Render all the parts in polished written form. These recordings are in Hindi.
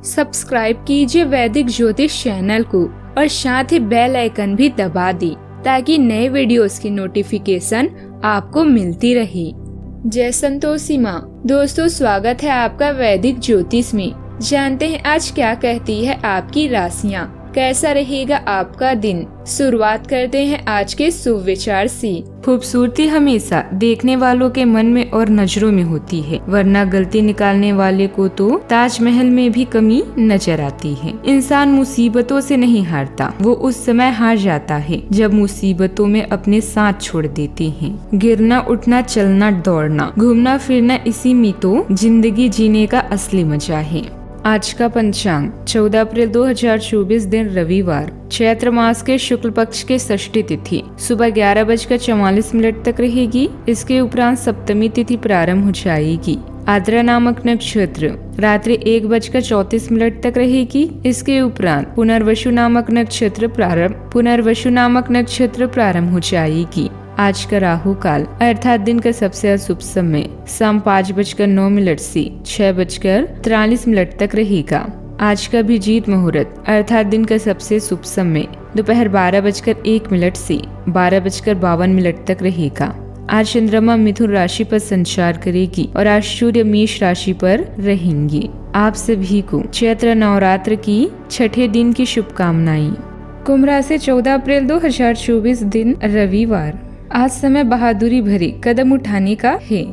सब्सक्राइब कीजिए वैदिक ज्योतिष चैनल को और साथ ही बेल आइकन भी दबा दी ताकि नए वीडियोस की नोटिफिकेशन आपको मिलती रहे। जय संतोषी माँ। दोस्तों, स्वागत है आपका वैदिक ज्योतिष में। जानते हैं आज क्या कहती है आपकी राशियाँ, कैसा रहेगा आपका दिन। शुरुआत करते हैं आज के शुभ विचार से। खूबसूरती हमेशा देखने वालों के मन में और नजरों में होती है, वरना गलती निकालने वाले को तो ताजमहल में भी कमी नजर आती है। इंसान मुसीबतों से नहीं हारता, वो उस समय हार जाता है जब मुसीबतों में अपने साथ छोड़ देते हैं। गिरना, उठना, चलना, दौड़ना, घूमना फिरना, इसी में तो जिंदगी जीने का असली मजा है। आज का पंचांग 14 अप्रैल 2024 दिन रविवार, चैत्र मास के शुक्ल पक्ष के षष्ठी तिथि सुबह 11:44 तक रहेगी। इसके उपरांत सप्तमी तिथि प्रारंभ हो जाएगी। आद्रा नामक नक्षत्र रात्रि 1:34 तक रहेगी। इसके उपरांत पुनर्वसु नामक नक्षत्र प्रारंभ हो जाएगी। आज का राहु काल अर्थात दिन का सबसे अशुभ समय शाम 5:09 से 6:43 तक रहेगा। आज का अभिजीत मुहूर्त अर्थात दिन का सबसे शुभ समय दोपहर 12:01 से 12:52 तक रहेगा। आज चंद्रमा मिथुन राशि पर संचार करेगी और आज सूर्य मेष राशि पर रहेंगे। आप सभी को चैत्र नवरात्र की छठे दिन की शुभकामनाएं। कुंभ राशि 14 अप्रैल 2024 दिन रविवार। आज समय बहादुरी भरे कदम उठाने का है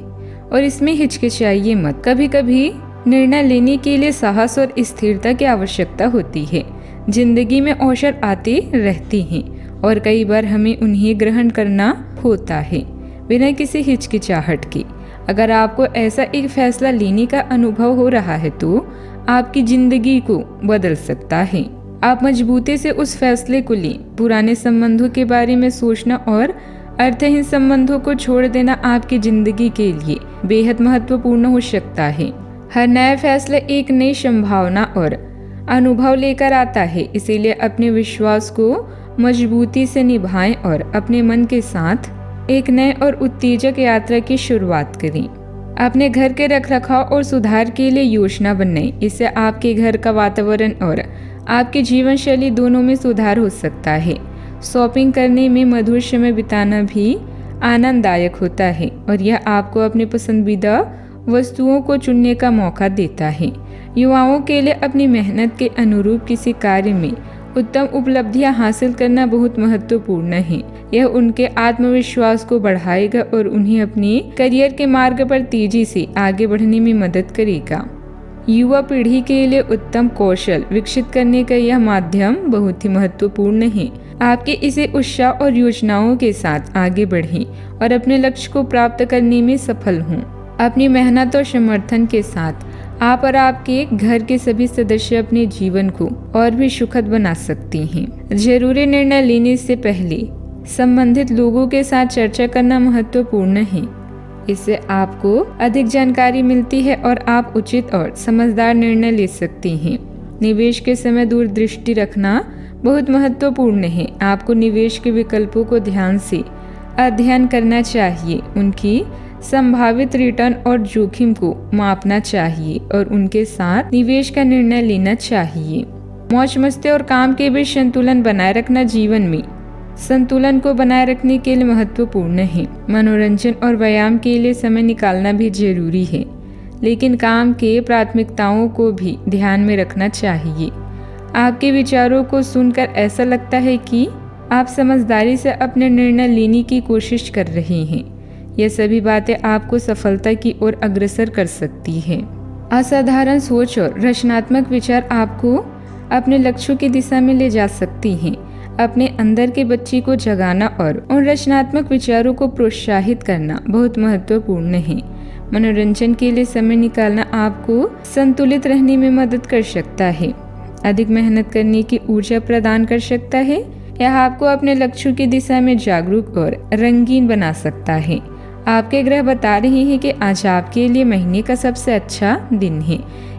और इसमें हिचकिचाइए मत। कभी कभी निर्णय लेने के लिए साहस और स्थिरता की आवश्यकता होती है। जिंदगी में अवसर आते रहते हैं और कई बार हमें उन्हें ग्रहण करना होता है बिना किसी हिचकिचाहट के। अगर आपको ऐसा एक फैसला लेने का अनुभव हो रहा है तो आपकी जिंदगी को बदल सकता है। आप मजबूती से उस फैसले को लें। पुराने संबंधों के बारे में सोचना और अर्थहीन संबंधों को छोड़ देना आपकी जिंदगी के लिए बेहद महत्वपूर्ण हो सकता है। हर नया फैसला एक नई संभावना और अनुभव लेकर आता है, इसीलिए अपने विश्वास को मजबूती से निभाएं और अपने मन के साथ एक नए और उत्तेजक यात्रा की शुरुआत करें। अपने घर के रखरखाव और सुधार के लिए योजना बनाएं। इससे आपके घर का वातावरण और आपकी जीवन शैली दोनों में सुधार हो सकता है। शॉपिंग करने में मधुर समय बिताना भी आनंददायक होता है और यह आपको अपने पसंदीदा वस्तुओं को चुनने का मौका देता है। युवाओं के लिए अपनी मेहनत के अनुरूप किसी कार्य में उत्तम उपलब्धियां हासिल करना बहुत महत्वपूर्ण है। यह उनके आत्मविश्वास को बढ़ाएगा और उन्हें अपने करियर के मार्ग पर तेजी से आगे बढ़ने में मदद करेगा। युवा पीढ़ी के लिए उत्तम कौशल विकसित करने का यह माध्यम बहुत ही महत्वपूर्ण है। आपके इसे उत्साह और योजनाओं के साथ आगे बढ़ें और अपने लक्ष्य को प्राप्त करने में सफल हों। अपनी मेहनत और समर्थन के साथ आप और आपके घर के सभी सदस्य अपने जीवन को और भी सुखद बना सकते हैं। जरूरी निर्णय लेने से पहले संबंधित लोगों के साथ चर्चा करना महत्वपूर्ण है। इससे आपको अधिक जानकारी मिलती है और आप उचित और समझदार निर्णय ले सकते हैं। निवेश के समय दूरदृष्टि रखना बहुत महत्वपूर्ण है। आपको निवेश के विकल्पों को ध्यान से अध्ययन करना चाहिए, उनकी संभावित रिटर्न और जोखिम को मापना चाहिए और उनके साथ निवेश का निर्णय लेना चाहिए। मौज मस्ती और काम के बीच संतुलन बनाए रखना जीवन में संतुलन को बनाए रखने के लिए महत्वपूर्ण है। मनोरंजन और व्यायाम के लिए समय निकालना भी जरूरी है, लेकिन काम के प्राथमिकताओं को भी ध्यान में रखना चाहिए। आपके विचारों को सुनकर ऐसा लगता है कि आप समझदारी से अपने निर्णय लेने की कोशिश कर रहे हैं। यह सभी बातें आपको सफलता की ओर अग्रसर कर सकती है। असाधारण सोच और रचनात्मक विचार आपको अपने लक्ष्यों की दिशा में ले जा सकती हैं। अपने अंदर के बच्चे को जगाना और उन रचनात्मक विचारों को प्रोत्साहित करना बहुत महत्वपूर्ण है। मनोरंजन के लिए समय निकालना आपको संतुलित रहने में मदद कर सकता है, अधिक मेहनत करने की ऊर्जा प्रदान कर सकता है। यह आपको अपने लक्ष्यों की दिशा में जागरूक और रंगीन बना सकता है। आपके ग्रह बता रहे हैं कि आज आपके लिए महीने का सबसे अच्छा दिन है,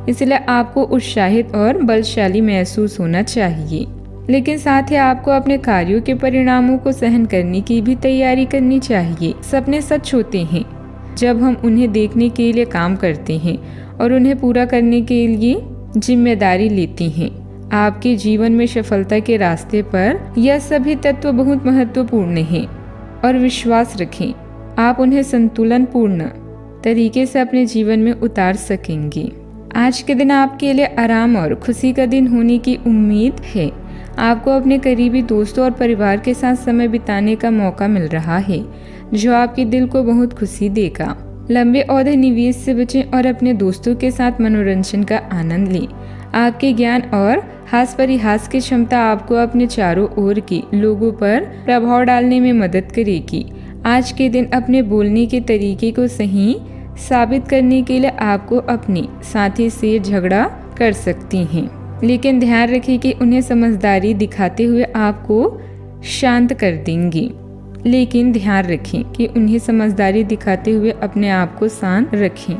इसलिए आपको उत्साहित और बलशाली महसूस होना चाहिए। लेकिन साथ ही आपको अपने कार्यों के परिणामों को सहन करने की भी तैयारी करनी चाहिए। सपने सच होते हैं जब हम उन्हें देखने के लिए काम करते हैं और उन्हें पूरा करने के लिए जिम्मेदारी लेती हैं। आपके जीवन में सफलता के रास्ते पर यह सभी तत्व बहुत महत्वपूर्ण हैं और विश्वास रखें आप उन्हें संतुलन पूर्ण तरीके से अपने जीवन में उतार सकेंगी। आज के दिन आपके लिए आराम और खुशी का दिन होने की उम्मीद है। आपको अपने करीबी दोस्तों और परिवार के साथ समय बिताने का मौका मिल रहा है जो आपके दिल को बहुत खुशी देगा। लंबे अवधि निवेश से बचें और अपने दोस्तों के साथ मनोरंजन का आनंद लें। आपके ज्ञान और हास परिहास की क्षमता आपको अपने चारों ओर के लोगों पर प्रभाव डालने में मदद करेगी। आज के दिन अपने बोलने के तरीके को सही साबित करने के लिए आपको अपने साथी से झगड़ा कर सकती हैं, लेकिन ध्यान रखें कि उन्हें समझदारी दिखाते हुए आपको शांत कर देंगी। अपने आप को शांत रखें।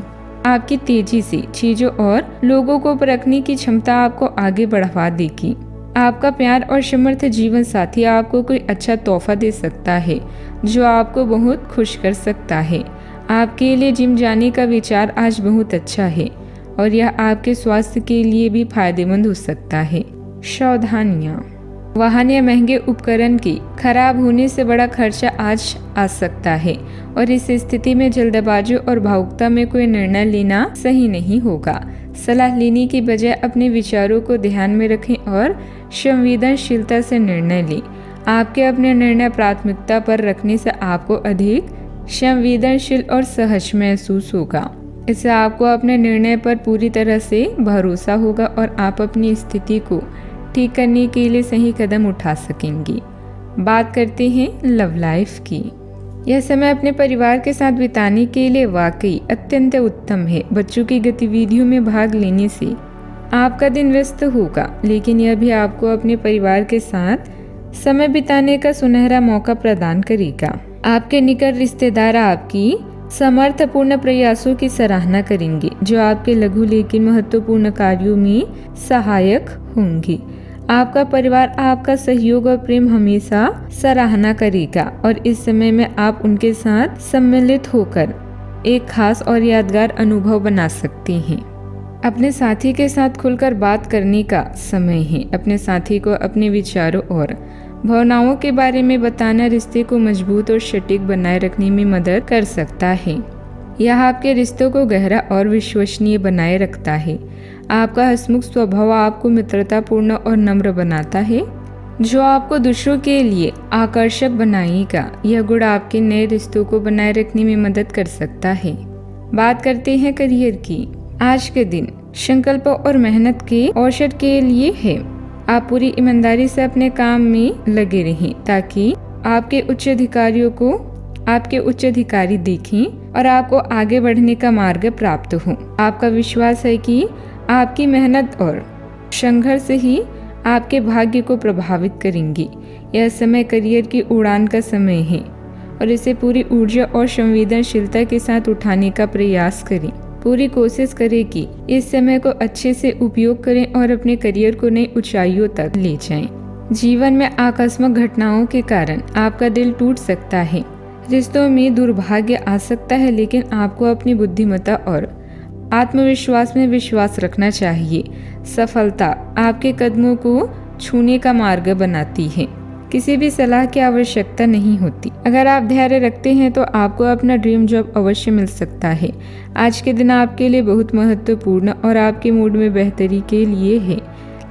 आपकी तेजी से चीजों और लोगों को परखने की क्षमता आपको आगे बढ़ा देगी। आपका प्यार और समर्थ जीवन साथी आपको कोई अच्छा तोहफा दे सकता है जो आपको बहुत खुश कर सकता है। आपके लिए जिम जाने का विचार आज बहुत अच्छा है और यह आपके स्वास्थ्य के लिए भी फायदेमंद हो सकता है। सावधानियां, वाहन या महंगे उपकरण के खराब होने से बड़ा खर्चा आज आ सकता है और इस स्थिति में जल्दबाजी और भावुकता में कोई निर्णय लेना सही नहीं होगा। सलाह लेने की बजाय अपने विचारों को ध्यान में रखें और संवेदनशीलता से निर्णय लें। आपके अपने निर्णय प्राथमिकता पर रखने से आपको अधिक संवेदनशील और सहज महसूस होगा। इससे आपको अपने निर्णय पर पूरी तरह से भरोसा होगा और आप अपनी स्थिति को ठीक करने के लिए सही कदम उठा सकेंगी। बात करते हैं लव लाइफ की। यह समय अपने परिवार के साथ बिताने के लिए वाकई अत्यंत उत्तम है। बच्चों की गतिविधियों में भाग लेने से आपका दिन व्यस्त होगा, लेकिन यह भी आपको अपने परिवार के साथ समय बिताने का सुनहरा मौका प्रदान करेगा। आपके निकट रिश्तेदार आपकी समर्थपूर्ण प्रयासों की सराहना करेंगे जो आपके लघु लेकिन महत्वपूर्ण कार्यों में सहायक होंगे। आपका परिवार आपका सहयोग और प्रेम हमेशा सराहना करेगा और इस समय में आप उनके साथ सम्मिलित होकर एक खास और यादगार अनुभव बना सकते हैं। अपने साथी के साथ खुलकर बात करने का समय है। अपने साथी को अपने विचारों और भावनाओं के बारे में बताना रिश्ते को मजबूत और सटीक बनाए रखने में मदद कर सकता है। यह आपके रिश्तों को गहरा और विश्वसनीय बनाए रखता है। आपका हंसमुख स्वभाव आपको मित्रतापूर्ण और नम्र बनाता है जो आपको दूसरों के लिए आकर्षक बनाएगा। यह गुण आपके नए रिश्तों को बनाए रखने में मदद कर सकता है। बात करते हैं करियर की। आज के दिन संकल्प और मेहनत के अवसर के लिए है। आप पूरी ईमानदारी से अपने काम में लगे रहें ताकि आपके उच्च अधिकारी देखें और आपको आगे बढ़ने का मार्ग प्राप्त हो। आपका विश्वास है कि आपकी मेहनत और संघर्ष ही आपके भाग्य को प्रभावित करेंगी। यह समय करियर की उड़ान का समय है और इसे पूरी ऊर्जा और संवेदनशीलता के साथ उठाने का प्रयास करें। पूरी कोशिश करें कि इस समय को अच्छे से उपयोग करें और अपने करियर को नई ऊंचाइयों तक ले जाएं। जीवन में आकस्मिक घटनाओं के कारण आपका दिल टूट सकता है, रिश्तों में दुर्भाग्य आ सकता है, लेकिन आपको अपनी बुद्धिमत्ता और आत्मविश्वास में विश्वास रखना चाहिए। सफलता आपके कदमों को छूने का मार्ग बनाती है। किसी भी सलाह की आवश्यकता नहीं होती। अगर आप धैर्य रखते हैं तो आपको अपना ड्रीम जॉब अवश्य मिल सकता है। आज के दिन आपके लिए बहुत महत्वपूर्ण और आपके मूड में बेहतरी के लिए है,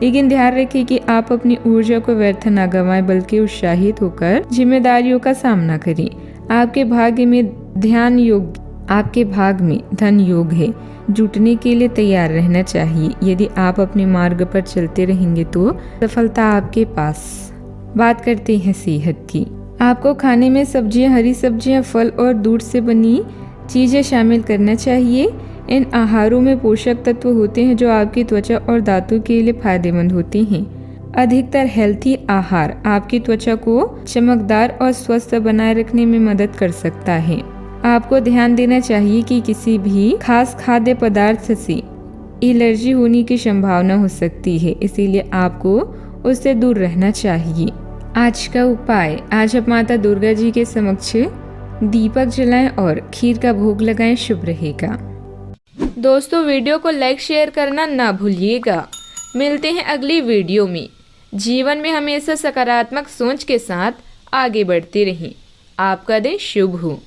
लेकिन ध्यान रखें कि आप अपनी ऊर्जा को व्यर्थ न गंवाएं, बल्कि उत्साहित होकर जिम्मेदारियों का सामना करें। आपके भाग में धन योग है। जुटने के लिए तैयार रहना चाहिए। यदि आप अपने मार्ग पर चलते रहेंगे तो सफलता आपके पास। बात करते हैं सेहत की। आपको खाने में सब्जियां, हरी सब्जियां, फल और दूध से बनी चीजें शामिल करना चाहिए। इन आहारों में पोषक तत्व होते हैं जो आपकी त्वचा और दांतों के लिए फायदेमंद होते हैं। अधिकतर हेल्थी आहार आपकी त्वचा को चमकदार और स्वस्थ बनाए रखने में मदद कर सकता है। आपको ध्यान देना चाहिए कि किसी भी खास खाद्य पदार्थ से एलर्जी होने की संभावना हो सकती है, इसीलिए आपको उससे दूर रहना चाहिए। आज का उपाय, आज आप माता दुर्गा जी के समक्ष दीपक जलाएं और खीर का भोग लगाएं, शुभ रहेगा। दोस्तों वीडियो को लाइक शेयर करना ना भूलिएगा। मिलते हैं अगली वीडियो में। जीवन में हमेशा सकारात्मक सोच के साथ आगे बढ़ते रहें। आपका दिन शुभ हो।